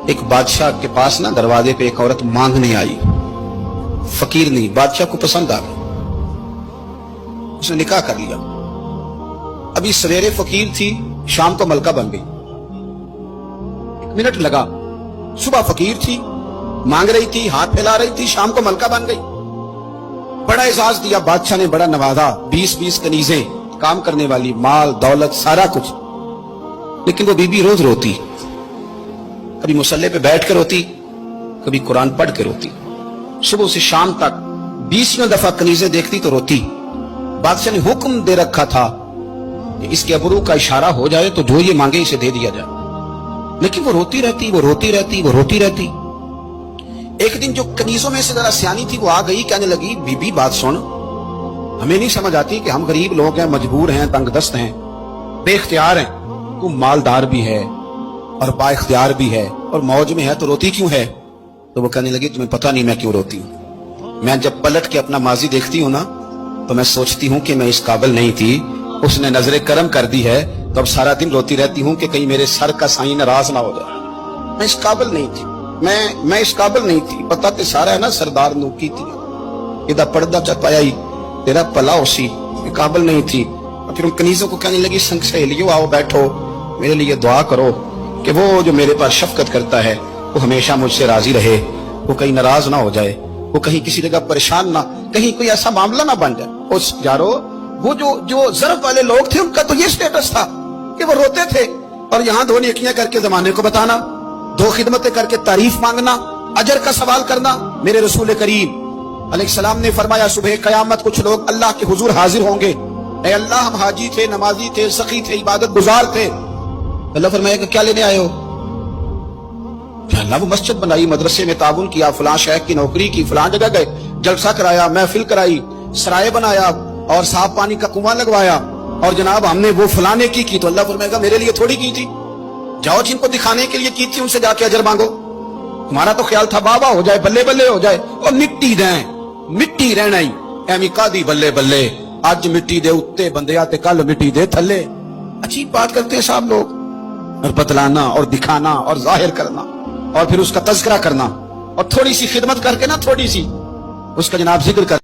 ایک بادشاہ کے پاس نا دروازے پہ ایک عورت مانگنے آئی، فقیر نہیں، بادشاہ کو پسند آ گئی، اس نے نکاح کر لیا۔ ابھی سویرے فقیر تھی، شام کو ملکہ بن گئی، 1 منٹ لگا۔ صبح فقیر تھی، مانگ رہی تھی، ہاتھ پھیلا رہی تھی، شام کو ملکہ بن گئی۔ بڑا اعزاز دیا بادشاہ نے، بڑا نوازا، 20 کنیزیں، کام کرنے والی، مال دولت سارا کچھ۔ لیکن وہ بی بی روز روتی، کبھی مصلی پہ بیٹھ کے روتی، کبھی قرآن پڑھ کے روتی، صبح سے شام تک 20 دفعہ کنیزیں دیکھتی تو روتی۔ بادشاہ نے حکم دے رکھا تھا کہ اس کے ابرو کا اشارہ ہو جائے تو جو یہ مانگے اسے دے دیا جائے، لیکن وہ روتی رہتی، وہ روتی رہتی، وہ روتی رہتی۔ ایک دن جو کنیزوں میں سے ذرا سیانی تھی وہ آ گئی، کہنے لگی بی بی بات سن، ہمیں نہیں سمجھ آتی کہ ہم غریب لوگ ہیں، مجبور ہیں، تنگ دست ہیں، بے اختیار ہیں، تو مالدار بھی ہے اور با اختیار بھی ہے اور موج میں ہے، تو روتی کیوں ہے؟ تو وہ کہنے لگی تمہیں پتہ نہیں میں کیوں روتی ہوں، میں جب پلٹ کے اپنا ماضی دیکھتی ہوں نا تو میں سوچتی ہوں کہ میں اس قابل نہیں تھی، اس نے نظر کرم کر دی ہے، تو اب سارا دن روتی رہتی ہوں کہ کہیں میرے سر کا سائیں ناراض نہ ہو جائے، میں اس قابل نہیں تھی، میں اس قابل نہیں تھی، پتہ تے سارا ہے نا سردار نو کی تھی، یہ پردہ چپایا ہی تیرا پلا اسی، میں قابل نہیں تھی۔ اور پھر ان کنیزوں کو کہنے لگی سنگ سہیلیوں آؤ بیٹھو، میرے لیے دعا کرو کہ وہ جو میرے پاس شفقت کرتا ہے وہ ہمیشہ مجھ سے راضی رہے، وہ کہیں ناراض نہ ہو جائے، وہ کہیں کسی جگہ پریشان نہ، کہیں کوئی ایسا معاملہ نہ بن جائے۔ اس یارو وہ جو ضرب والے لوگ تھے ان کا تو یہ سٹیٹس تھا کہ وہ روتے تھے، اور یہاں 2 نیکیاں کر کے زمانے کو بتانا، 2 خدمتیں کر کے تعریف مانگنا، اجر کا سوال کرنا۔ میرے رسول کریم علیہ السلام نے فرمایا صبح قیامت کچھ لوگ اللہ کے حضور حاضر ہوں گے، اے اللہ ہم حاجی تھے، نمازی تھے، سخی تھے، عبادت گزار تھے۔ اللہ فرمائے کہ کیا لینے آئے ہو؟ کہ اللہ وہ مسجد بنائی، مدرسے میں تعاون کیا، فلاں شیخ کی نوکری کی، فلاں جگہ گئے، جلسہ کرایا، محفل کرائی، سرائے بنایا اور صاف پانی کا کنواں لگوایا، اور جناب ہم نے وہ فلانے کی۔ تو اللہ فرمائے گا میرے لیے تھوڑی کی تھی، جاؤ جن کو دکھانے کے لیے کی تھی ان سے جا کے اجر مانگو، تمہارا تو خیال تھا بابا ہو جائے، بلے بلے ہو جائے، اور مٹی دیں، مٹی رہنا ہی ایمی کا دی بلے بلے، آج مٹی دے اتے بندیا تے کل مٹی دے تھلے۔ عجیب بات کرتے ہیں صاحب لوگ، اور بتلانا اور دکھانا اور ظاہر کرنا اور پھر اس کا تذکرہ کرنا، اور تھوڑی سی خدمت کر کے نا، تھوڑی سی اس کا جناب ذکر کر